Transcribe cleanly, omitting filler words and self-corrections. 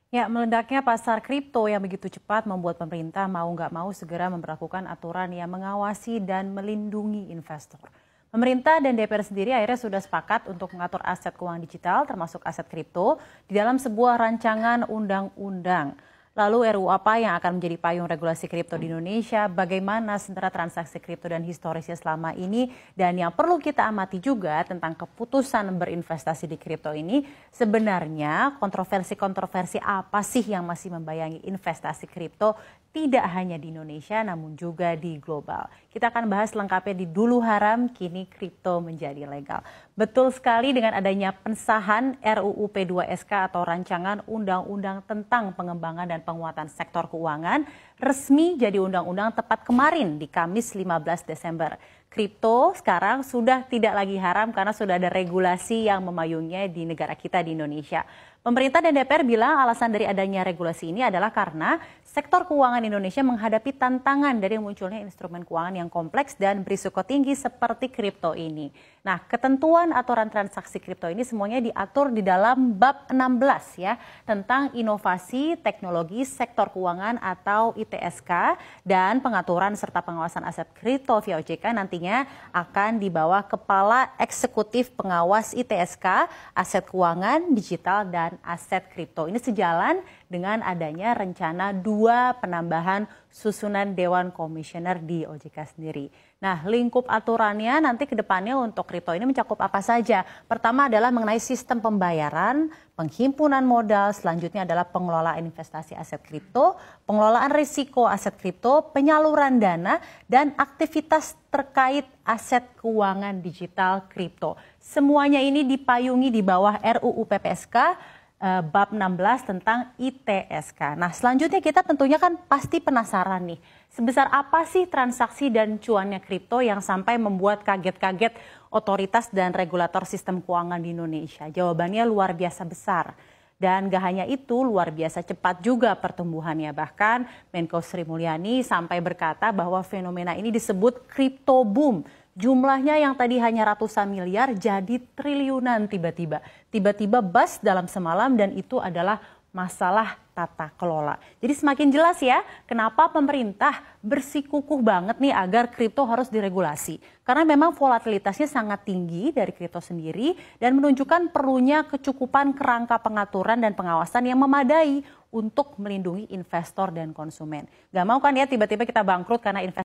Ya, meledaknya pasar kripto yang begitu cepat membuat pemerintah mau nggak mau segera memberlakukan aturan yang mengawasi dan melindungi investor. Pemerintah dan DPR sendiri akhirnya sudah sepakat untuk mengatur aset keuangan digital termasuk aset kripto di dalam sebuah rancangan undang-undang. Lalu RUU apa yang akan menjadi payung regulasi kripto di Indonesia, bagaimana sebenarnya transaksi kripto dan historisnya selama ini, dan yang perlu kita amati juga tentang keputusan berinvestasi di kripto ini, sebenarnya kontroversi-kontroversi apa sih yang masih membayangi investasi kripto tidak hanya di Indonesia namun juga di global. Kita akan bahas lengkapnya di Dulu Haram, kini kripto menjadi legal. Betul sekali dengan adanya pengesahan RUU P2SK atau Rancangan Undang-Undang tentang Pengembangan dan Penguatan Sektor Keuangan resmi jadi undang-undang tepat kemarin di Kamis 15 Desember. Kripto sekarang sudah tidak lagi haram karena sudah ada regulasi yang memayunginya di negara kita di Indonesia. Pemerintah dan DPR bilang alasan dari adanya regulasi ini adalah karena sektor keuangan Indonesia menghadapi tantangan dari munculnya instrumen keuangan yang kompleks dan berisiko tinggi seperti kripto ini. Nah, ketentuan aturan transaksi kripto ini semuanya diatur di dalam bab 16 ya, tentang inovasi teknologi sektor keuangan atau ITSK dan pengaturan serta pengawasan aset kripto via OJK nantinya akan dibawa Kepala Eksekutif Pengawas ITSK, Aset Keuangan Digital dan Aset Kripto. Ini sejalan dengan adanya rencana 2 penambahan susunan Dewan Komisioner di OJK sendiri. Nah, lingkup aturannya nanti ke depannya untuk kripto ini mencakup apa saja? Pertama adalah mengenai sistem pembayaran, penghimpunan modal, selanjutnya adalah pengelolaan investasi aset kripto, pengelolaan risiko aset kripto, penyaluran dana, dan aktivitas terkait aset keuangan digital kripto. Semuanya ini dipayungi di bawah RUU PPSK bab 16 tentang ITSK. Nah, selanjutnya kita tentunya kan pasti penasaran nih, sebesar apa sih transaksi dan cuannya kripto yang sampai membuat kaget-kaget otoritas dan regulator sistem keuangan di Indonesia? Jawabannya luar biasa besar. Dan gak hanya itu, luar biasa cepat juga pertumbuhannya. Bahkan Menko Sri Mulyani sampai berkata bahwa fenomena ini disebut crypto boom. Jumlahnya yang tadi hanya ratusan miliar jadi triliunan tiba-tiba. Tiba-tiba bust dalam semalam dan itu adalah masalah tata kelola. Jadi semakin jelas ya kenapa pemerintah bersikukuh banget nih agar kripto harus diregulasi. Karena memang volatilitasnya sangat tinggi dari kripto sendiri dan menunjukkan perlunya kecukupan kerangka pengaturan dan pengawasan yang memadai untuk melindungi investor dan konsumen. Gak mau kan ya tiba-tiba kita bangkrut karena investasi